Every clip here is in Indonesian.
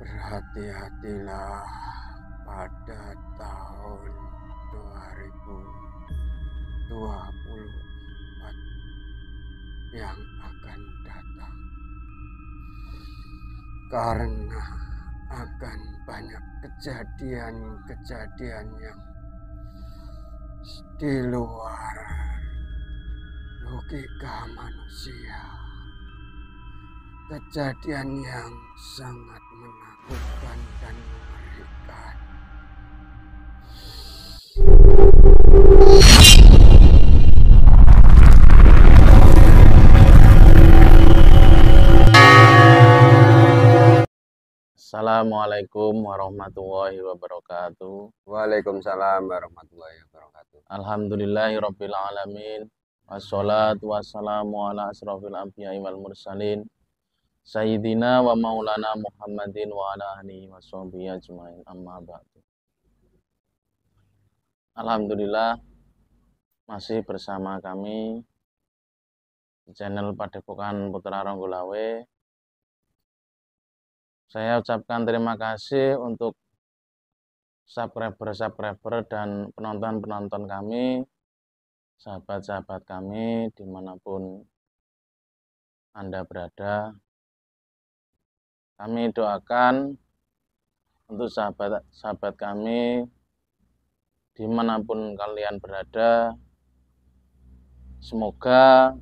Berhati-hatilah pada tahun 2024 yang akan datang, karena akan banyak kejadian-kejadian yang di luar logika manusia. Kejadian yang sangat menakutkan dan mengerikan. Assalamualaikum warahmatullahi wabarakatuh. Waalaikumsalam warahmatullahi wabarakatuh. Alhamdulillahirabbil alamin. Wassalatu wassalamu ala asrofil anbiya'i wal mursalin Sayyidina wa maulana Muhammadin wa ala alihi wa sahbihi ajmain, amma ba'du. Alhamdulillah masih bersama kami di channel Padepokan Putra Ronggolawe. Saya ucapkan terima kasih untuk subscriber dan penonton-penonton kami, sahabat-sahabat kami dimanapun Anda berada. Kami doakan untuk sahabat-sahabat kami dimanapun kalian berada, semoga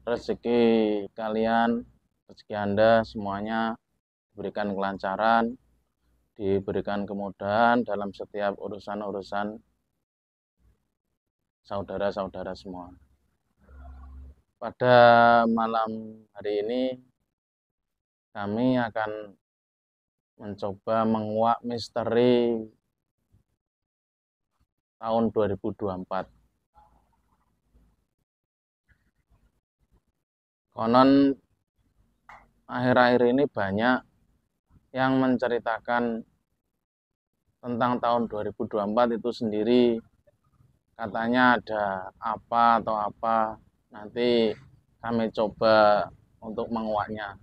rezeki kalian, rezeki Anda semuanya diberikan kelancaran, diberikan kemudahan dalam setiap urusan-urusan saudara-saudara semua. Pada malam hari ini kami akan mencoba menguak misteri tahun 2024. Konon akhir-akhir ini banyak yang menceritakan tentang tahun 2024 itu sendiri. Katanya ada apa atau apa. Nanti kami coba untuk menguaknya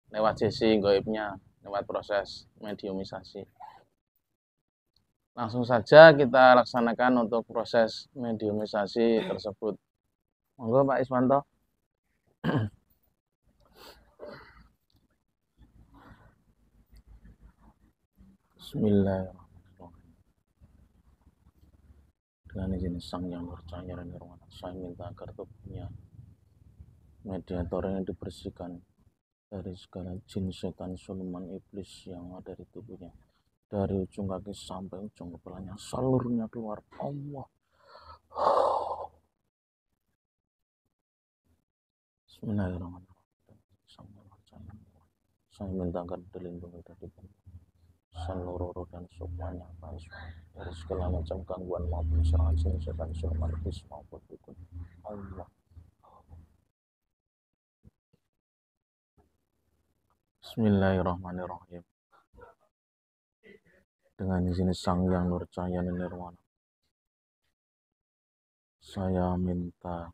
lewat sisi gaibnya, lewat proses mediumisasi. Langsung saja kita laksanakan untuk proses mediumisasi tersebut. Monggo Pak Iswanto. Bismillahirrahmanirrahim. Dengan izin Sang Yang Percaya dan Nirwana, saya minta agar tubuhnya mediator yang dibersihkan dari segala jin, setan, siluman, iblis yang ada di tubuhnya, dari ujung kaki sampai ujung kepalanya, seluruhnya keluar. Allah. Bismillahirrahmanirrahim. Sang Yang Percaya, saya minta agar dilindungi dari seluruh dan semuanya dari segala macam gangguan maupun serangan jin, setan, siluman, iblis maupun dukun. Allah. Bismillahirrahmanirrahim. Dengan izin Sang Yang Nurcahaya Nirwana, saya minta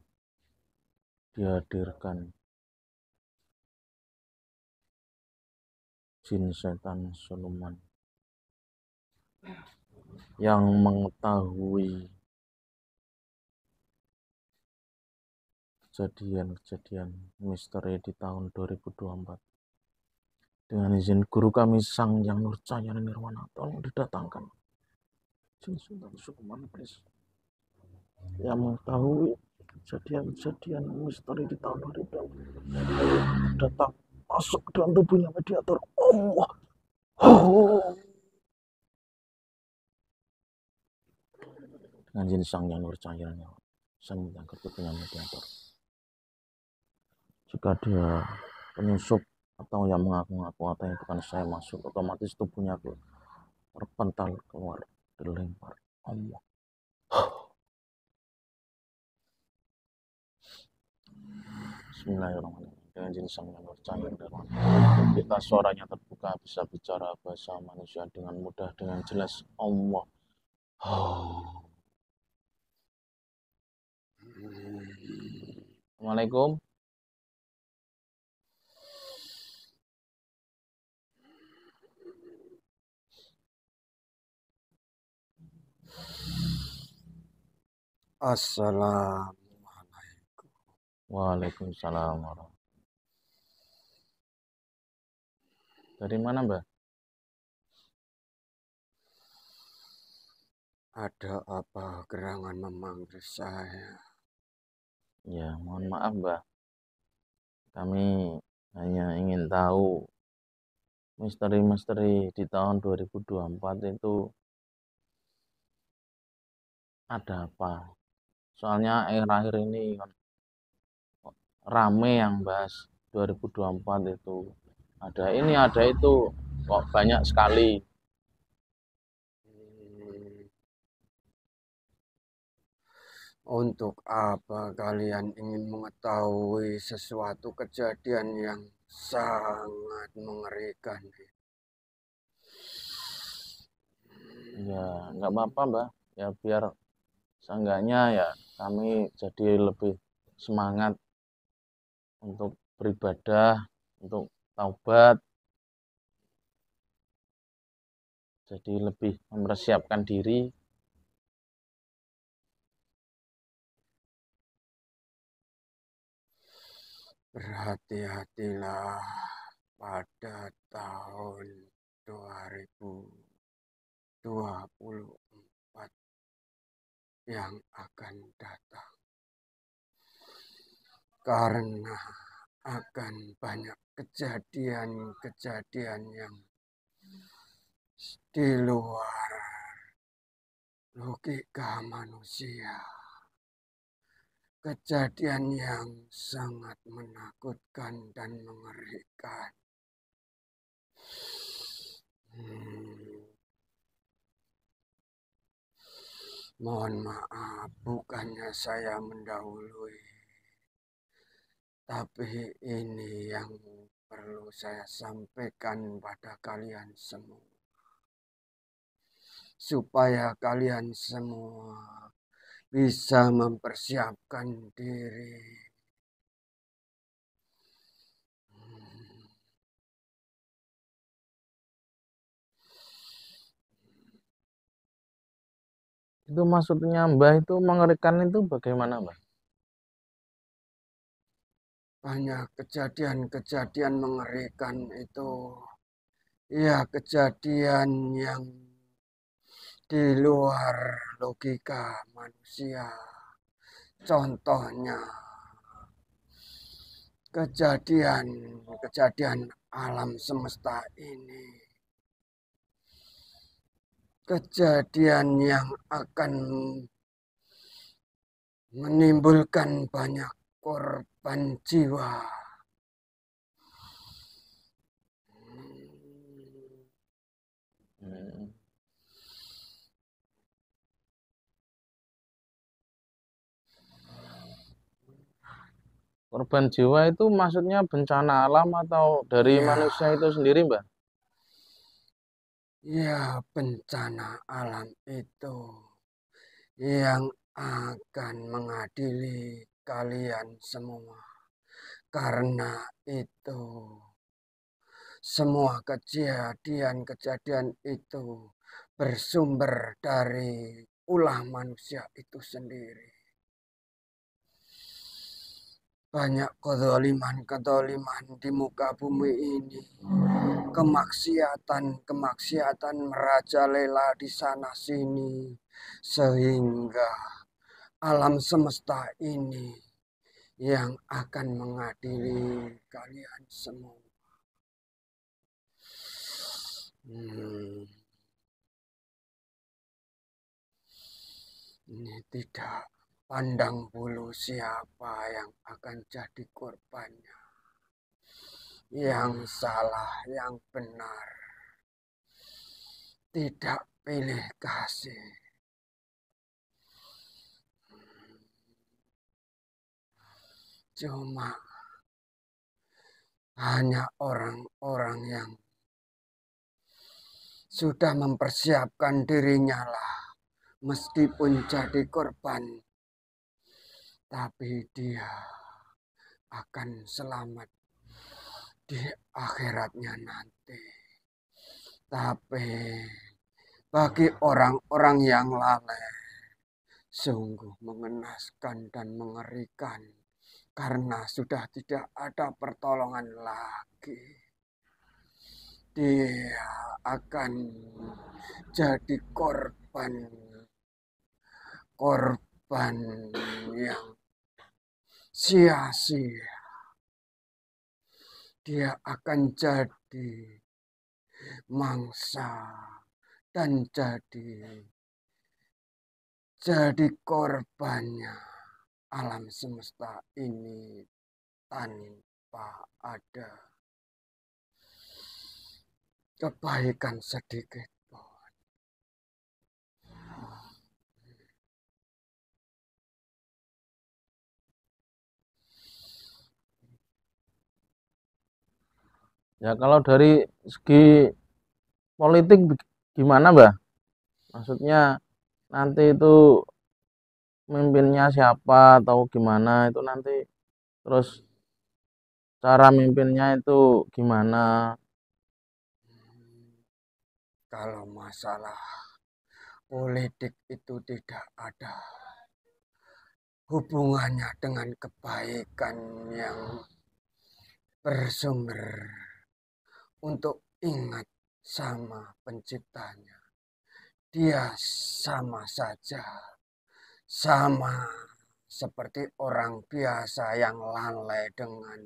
dihadirkan jin, setan, siluman yang mengetahui kejadian-kejadian misteri di tahun 2024. Dengan izin guru kami Sang Yang Nurcahaya Nirwana, tolong didatangkan jin, setan, siluman, iblis yang mengetahui kejadian-kejadian misteri di tahun 2024. Datang masuk ke dalam tubuhnya mediator. Allah. Dengan izin Sang Yang Nurcahaya, saya minta ke tubuhnya mediator. Jika dia penyusup atau yang mengaku-ngaku atau yang bukan saya masuk, otomatis tubuhnya terpental keluar, dilempar. Allah. Bismillahirrahmanirrahim. Dengan izin Sang Yang Nurcahaya Nirwana, kita suaranya terbuka, bisa bicara bahasa manusia dengan mudah, dengan jelas. Allah. Assalamualaikum. Assalamualaikum. Waalaikumsalam warahmatullahi. Dari mana, Mbak? Ada apa gerangan memanggil saya? Ya, mohon maaf, Mbak. Kami hanya ingin tahu misteri-misteri di tahun 2024 itu ada apa. Soalnya akhir-akhir ini kan rame yang bahas 2024 itu. Ada ini, ada itu. Kok banyak sekali. Hmm, Untuk apa kalian ingin mengetahui sesuatu kejadian yang sangat mengerikan? Ya, nggak apa-apa, Mbak. Ya, biar seenggaknya ya kami jadi lebih semangat untuk beribadah, untuk taubat, jadi lebih mempersiapkan diri. Berhati-hatilah pada tahun 2024 yang akan datang. Karena akan banyak kejadian-kejadian yang di luar logika manusia. Kejadian yang sangat menakutkan dan mengerikan. Hmm, Mohon maaf, bukannya saya mendahului, tapi ini yang perlu saya sampaikan pada kalian semua. Supaya kalian semua bisa mempersiapkan diri. Itu maksudnya Mbah itu mengerikan itu bagaimana, Mbah? Banyak kejadian-kejadian mengerikan itu. Ya, kejadian yang di luar logika manusia. Contohnya, kejadian-kejadian alam semesta ini. Kejadian yang akan menimbulkan banyak korban jiwa. Hmm. Korban jiwa itu maksudnya bencana alam atau dari Ya, manusia itu sendiri, Mbah? ya, bencana alam itu yang akan mengadili kalian semua. Karena itu, semua kejadian-kejadian itu bersumber dari ulah manusia itu sendiri. Banyak kezaliman-kezaliman di muka bumi ini. Kemaksiatan merajalela di sana sini. Sehingga alam semesta ini yang akan mengadili kalian semua. Ini tidak pandang bulu siapa yang akan jadi korbannya. Yang salah, yang benar. Tidak pilih kasih. Cuma hanya orang-orang yang sudah mempersiapkan dirinya lah. Meskipun jadi korban, tapi dia akan selamat di akhiratnya nanti. Tapi bagi orang-orang yang lalai, Sungguh mengenaskan dan mengerikan karena sudah tidak ada pertolongan lagi. Dia akan jadi korban yang sia-sia. Dia akan jadi mangsa dan jadi korbannya alam semesta ini tanpa ada kebaikan sedikit pun. Ya kalau dari segi politik gimana, Mbah? Maksudnya nanti itu mimpinnya siapa atau gimana itu nanti, terus cara mimpinnya itu gimana? Kalau masalah politik itu tidak ada hubungannya dengan kebaikan yang bersumber untuk ingat sama penciptanya. Dia sama saja, sama seperti orang biasa yang lalai dengan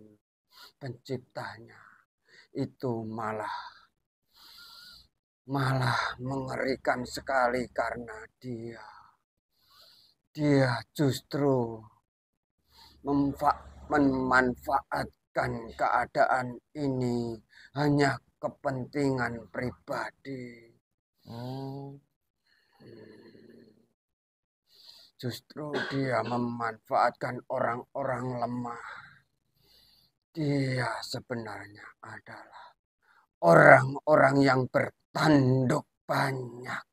penciptanya. Itu malah mengerikan sekali karena dia justru memanfaatkan keadaan ini hanya kepentingan pribadi. Justru dia memanfaatkan orang-orang lemah. Dia sebenarnya adalah orang-orang yang bertanduk banyak.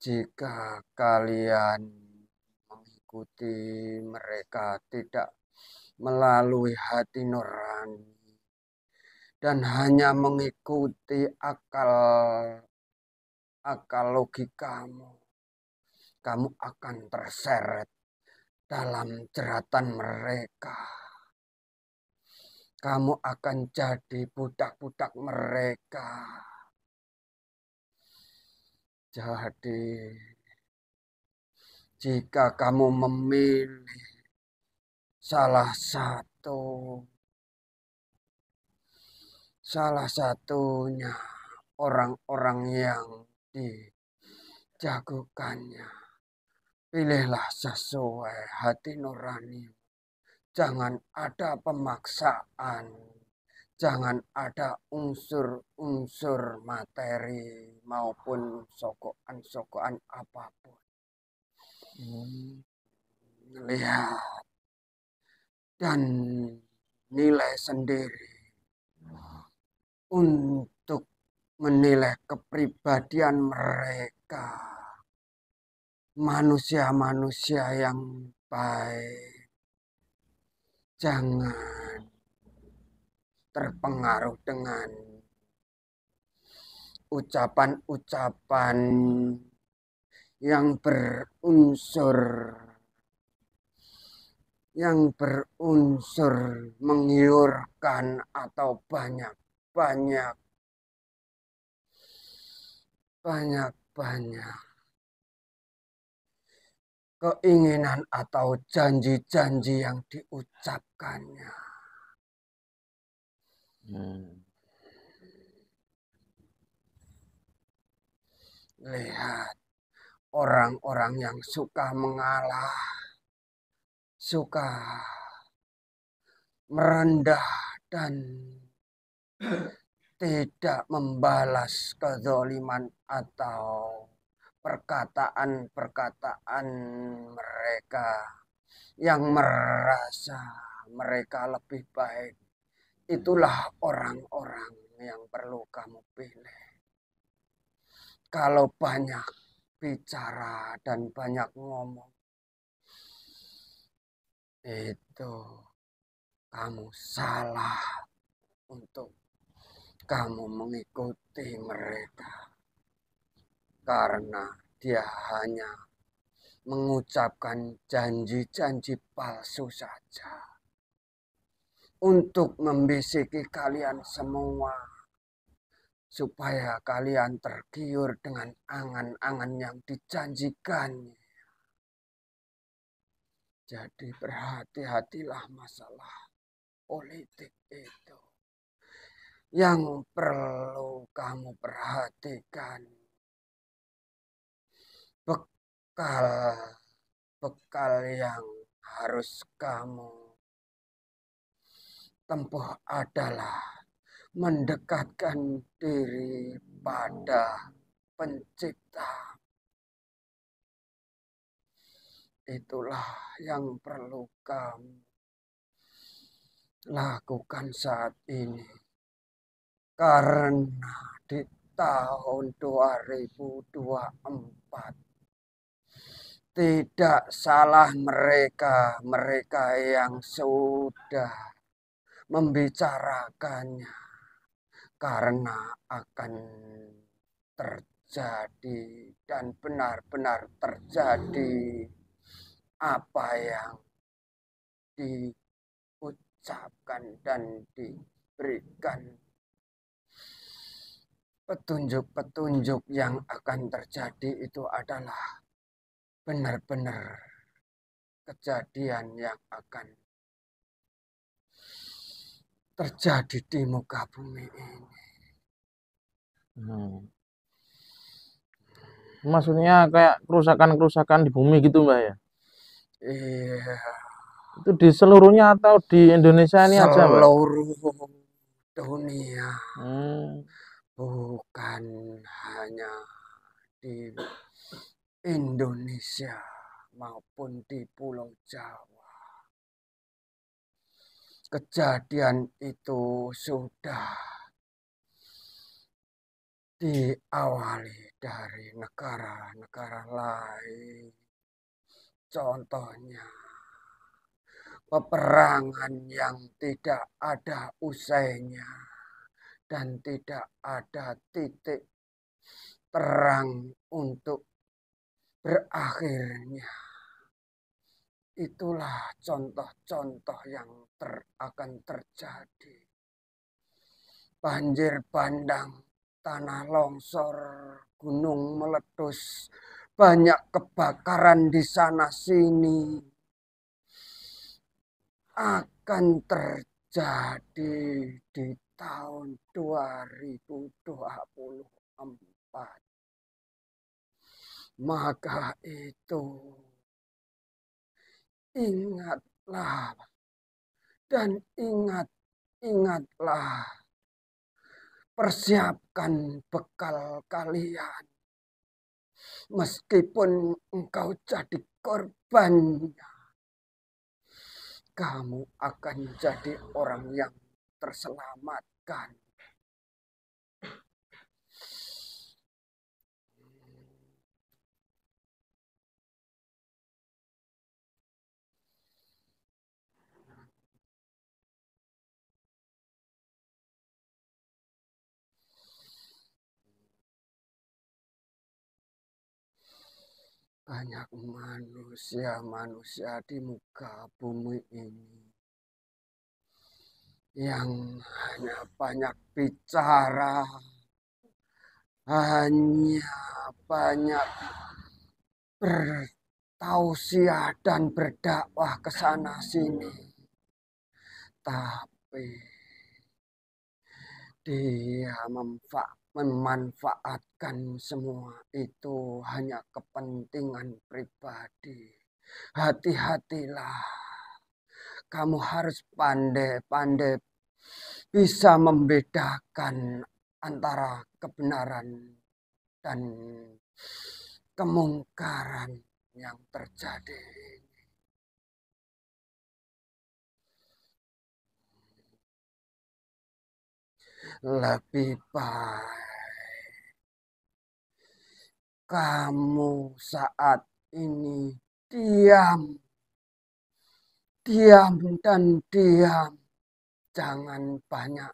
Jika kalian mengikuti mereka tidak melalui hati nurani dan hanya mengikuti akal logikamu, kamu akan terseret dalam jeratan mereka. Kamu akan jadi budak-budak mereka. Jadi, jika kamu memilih salah satunya orang-orang yang dijagokannya, pilihlah sesuai hati nurani. Jangan ada pemaksaan. Jangan ada unsur-unsur materi maupun sokokan-sokokan apapun. Lihat dan nilai sendiri untuk menilai kepribadian mereka. Manusia-manusia yang baik. Jangan terpengaruh dengan ucapan-ucapan yang berunsur menggiurkan atau banyak keinginan atau janji-janji yang diucapkannya. Lihat orang-orang yang suka mengalah, suka merendah dan tidak membalas kezaliman atau perkataan-perkataan mereka yang merasa mereka lebih baik. Itulah orang-orang yang perlu kamu pilih. Kalau banyak bicara dan banyak ngomong, itu kamu salah untuk kamu mengikuti mereka. Karena dia hanya mengucapkan janji-janji palsu saja untuk membisiki kalian semua supaya kalian tergiur dengan angan-angan yang dijanjikan. Jadi berhati-hatilah masalah politik itu. Yang perlu kamu perhatikan bekal yang harus kamu tempuh adalah mendekatkan diri pada Pencipta. Itulah yang perlu kamu lakukan saat ini. Karena di tahun 2024 tidak salah mereka yang sudah membicarakannya, karena akan terjadi dan benar-benar terjadi apa yang diucapkan dan diberikan petunjuk-petunjuk yang akan terjadi itu adalah benar-benar kejadian yang akan terjadi di muka bumi ini. Maksudnya kayak kerusakan-kerusakan di bumi gitu, Mbak ya? Iya. Itu di seluruhnya atau di Indonesia ini aja, Mbak? Seluruh dunia. Bukan hanya di Indonesia maupun di Pulau Jawa. Kejadian itu sudah diawali dari negara-negara lain. Contohnya peperangan yang tidak ada usainya dan tidak ada titik terang untuk berakhirnya. Itulah contoh-contoh yang akan terjadi. Banjir bandang, tanah longsor, gunung meletus, banyak kebakaran di sana sini. Akan terjadi di tahun 2024. Maka itu ingatlah dan ingatlah, persiapkan bekal kalian. Meskipun engkau jadi korbannya, kamu akan jadi orang yang terselamatkan. Banyak manusia-manusia di muka bumi ini yang hanya banyak bicara, hanya banyak bertausiah dan berdakwah ke sana sini. Tapi dia memanfaatkan semua itu hanya kepentingan pribadi. Hati-hatilah. Kamu harus pandai-pandai bisa membedakan antara kebenaran dan kemungkaran yang terjadi. Lebih baik kamu saat ini diam Diam dan diam, jangan banyak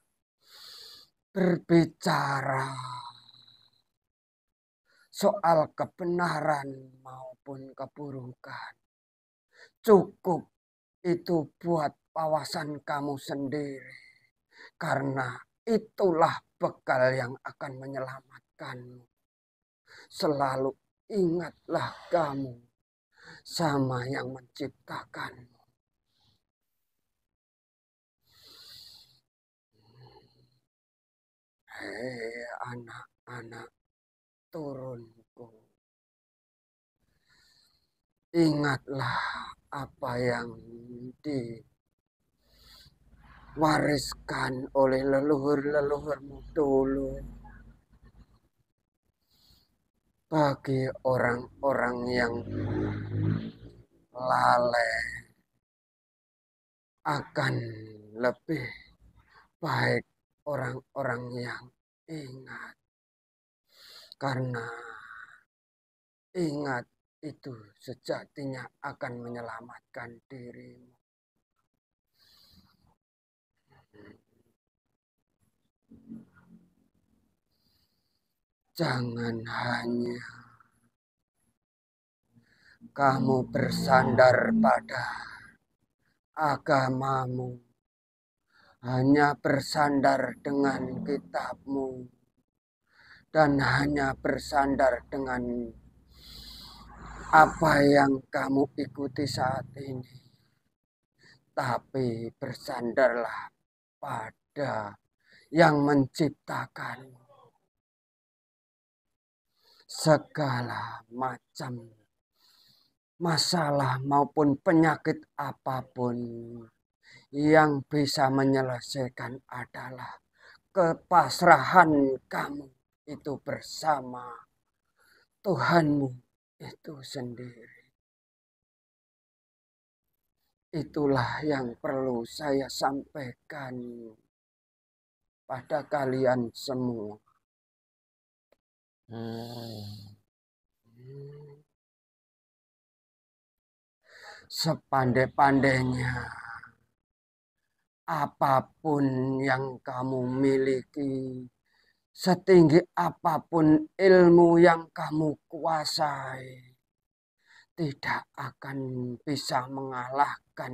berbicara soal kebenaran maupun keburukan. Cukup itu buat wawasan kamu sendiri, karena itulah bekal yang akan menyelamatkanmu. Selalu ingatlah kamu sama yang menciptakanmu. Hei anak-anak turunku, ingatlah apa yang diwariskan oleh leluhur-leluhurmu dulu. Bagi orang-orang yang lalai, akan lebih baik orang-orang yang ingat. Karena ingat itu sejatinya akan menyelamatkan dirimu. Jangan hanya kamu bersandar pada agamamu, hanya bersandar dengan kitabmu, dan hanya bersandar dengan apa yang kamu ikuti saat ini. Tapi bersandarlah pada yang menciptakanmu. Segala macam masalah maupun penyakit apapun yang bisa menyelesaikan adalah kepasrahan kamu itu bersama Tuhanmu itu sendiri. Itulah yang perlu saya sampaikan pada kalian semua. Sepandai-pandainya apapun yang kamu miliki, setinggi apapun ilmu yang kamu kuasai, tidak akan bisa mengalahkan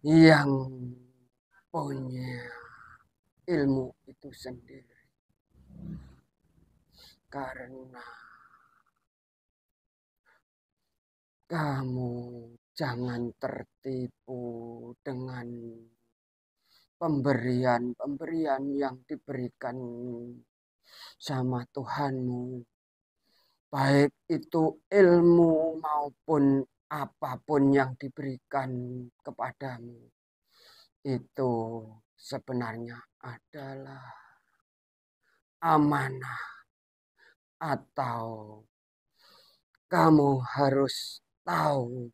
yang punya ilmu itu sendiri. Karena kamu jangan tertipu dengan pemberian-pemberian yang diberikan sama Tuhanmu. Baik itu ilmu maupun apapun yang diberikan kepadamu. Itu sebenarnya adalah amanah, atau kamu harus tahu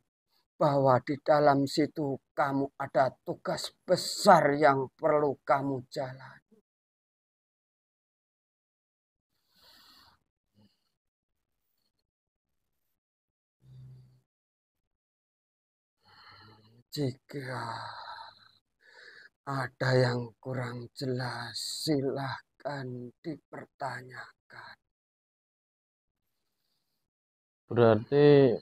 bahwa di dalam situ kamu ada tugas besar yang perlu kamu jalani. Jika ada yang kurang jelas, silahkan dipertanyakan. Berarti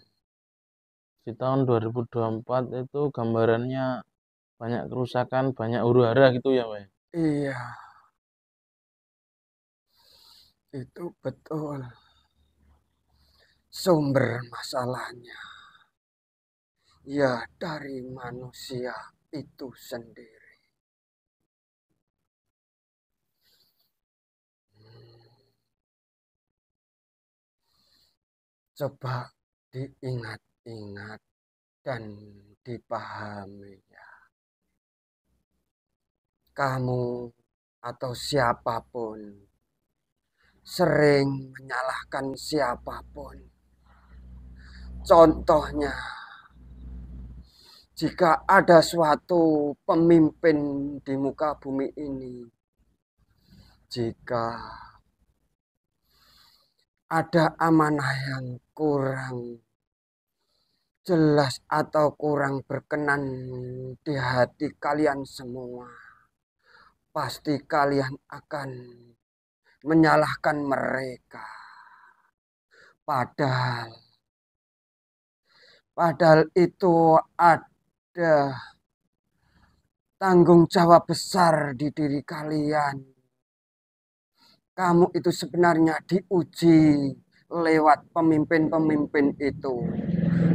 di tahun 2024 itu gambarannya banyak kerusakan, banyak huru-hara gitu ya, Pak? Iya, itu betul. Sumber masalahnya ya dari manusia itu sendiri. Coba diingat-ingat dan dipahami ya. Kamu atau siapapun sering menyalahkan siapapun. Contohnya, jika ada suatu pemimpin di muka bumi ini, jika ada amanah yang kurang jelas atau kurang berkenan di hati kalian semua, pasti kalian akan menyalahkan mereka. Padahal itu ada tanggung jawab besar di diri kalian. Kamu itu sebenarnya diuji lewat pemimpin-pemimpin itu.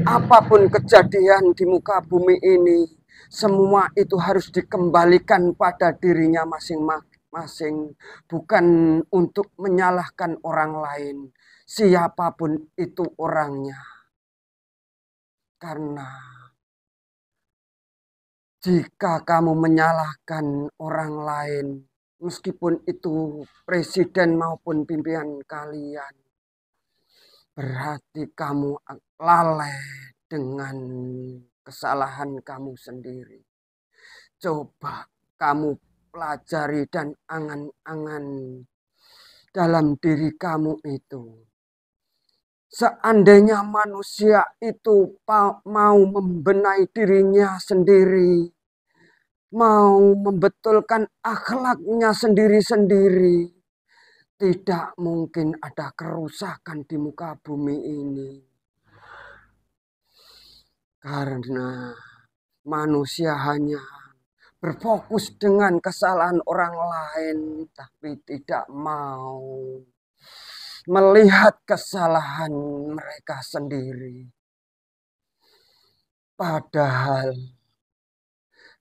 Apapun kejadian di muka bumi ini, semua itu harus dikembalikan pada dirinya masing-masing, bukan untuk menyalahkan orang lain, siapapun itu orangnya. Karena jika kamu menyalahkan orang lain, meskipun itu presiden maupun pimpinan kalian, berarti kamu lalai dengan kesalahan kamu sendiri. Coba kamu pelajari dan angan-angan dalam diri kamu itu. Seandainya manusia itu mau membenahi dirinya sendiri, mau membetulkan akhlaknya sendiri-sendiri, tidak mungkin ada kerusakan di muka bumi ini. Karena manusia hanya berfokus dengan kesalahan orang lain, tapi tidak mau melihat kesalahan mereka sendiri. Padahal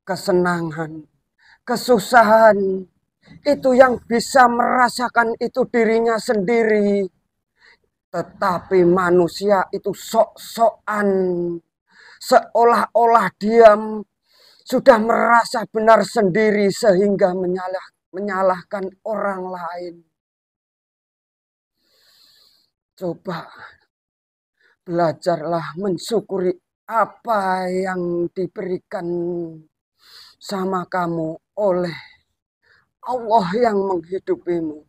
kesenangan, kesusahan, itu yang bisa merasakan itu dirinya sendiri. Tetapi manusia itu sok-sokan, seolah-olah dia sudah merasa benar sendiri sehingga menyalahkan orang lain. Coba belajarlah mensyukuri apa yang diberikan sama kamu oleh Allah yang menghidupimu.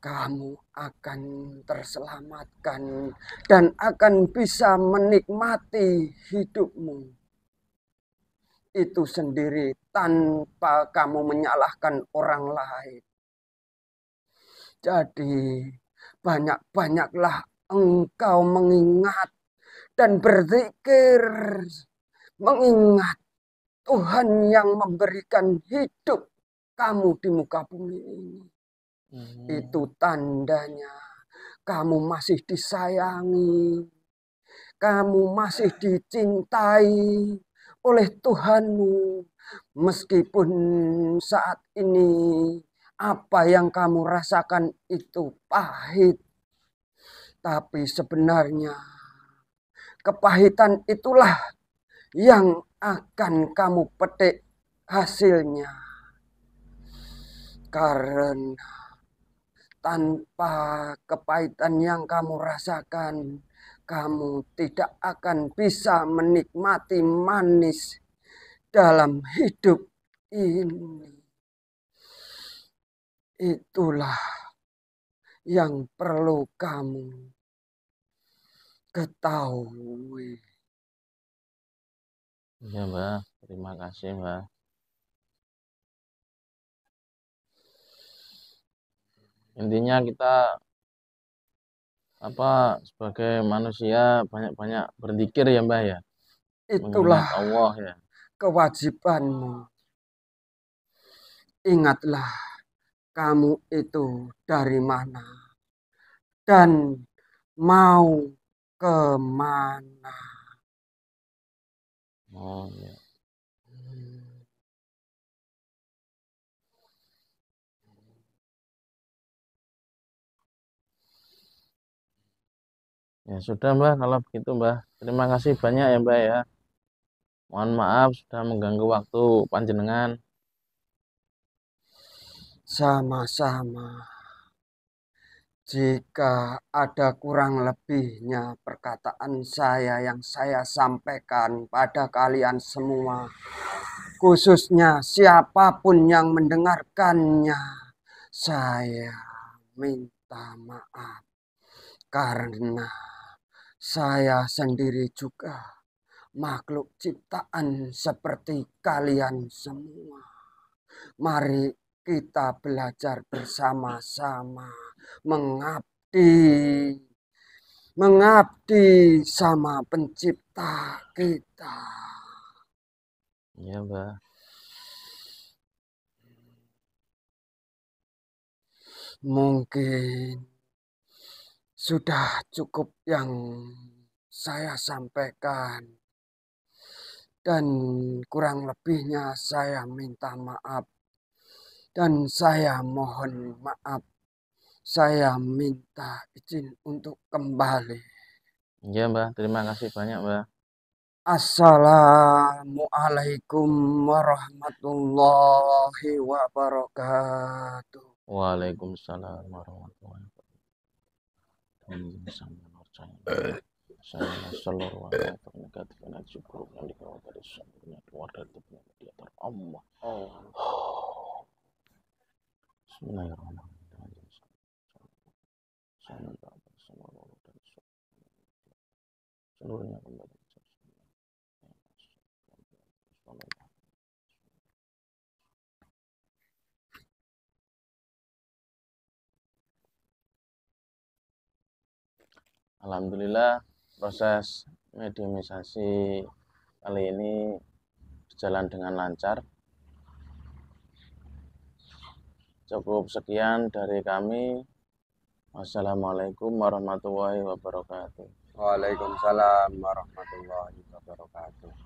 Kamu akan terselamatkan dan akan bisa menikmati hidupmu itu sendiri tanpa kamu menyalahkan orang lain. Jadi banyak-banyaklah engkau mengingat dan berzikir, mengingat Tuhan yang memberikan hidup kamu di muka bumi ini. Itu tandanya kamu masih disayangi, kamu masih dicintai oleh Tuhanmu. Meskipun saat ini apa yang kamu rasakan itu pahit, tapi sebenarnya kepahitan itulah yang akan kamu petik hasilnya. Karena tanpa kepahitan yang kamu rasakan, kamu tidak akan bisa menikmati manis dalam hidup ini. Itulah yang perlu kamu ketahui. Ya, Mbah. Terima kasih, Mbah. Intinya kita sebagai manusia banyak-banyak berzikir ya, Mbah ya. Itulah Mengingat Allah ya. kewajibanmu. Ingatlah kamu itu dari mana dan mau kemana. Oh ya. Ya sudah, Mbah, kalau begitu, Mbah. Terima kasih banyak ya, Mbah ya. Mohon maaf sudah mengganggu waktu panjenengan. Sama-sama. Jika ada kurang lebihnya perkataan saya yang saya sampaikan pada kalian semua, khususnya siapapun yang mendengarkannya, saya minta maaf karena Saya sendiri juga makhluk ciptaan seperti kalian semua. Mari kita belajar bersama-sama mengabdi, mengabdi sama pencipta kita. Iya, Mbah. Mungkin sudah cukup yang saya sampaikan. Dan kurang lebihnya saya minta maaf. Dan saya mohon maaf. Saya minta izin untuk kembali. Iya, Mbah. Terima kasih banyak, Mbah. Assalamualaikum warahmatullahi wabarakatuh. Waalaikumsalam warahmatullahi wabarakatuh. Saya seluruh warga negatif dan syukur yang dikawal dari semuanya keluar dari tepian dia Allah. Bismillahirrahmanirrahim. Saya minta bersama Allah dan seluruhnya kembali. Alhamdulillah proses mediumisasi kali ini berjalan dengan lancar. Cukup sekian dari kami. Wassalamualaikum warahmatullahi wabarakatuh. Waalaikumsalam warahmatullahi wabarakatuh.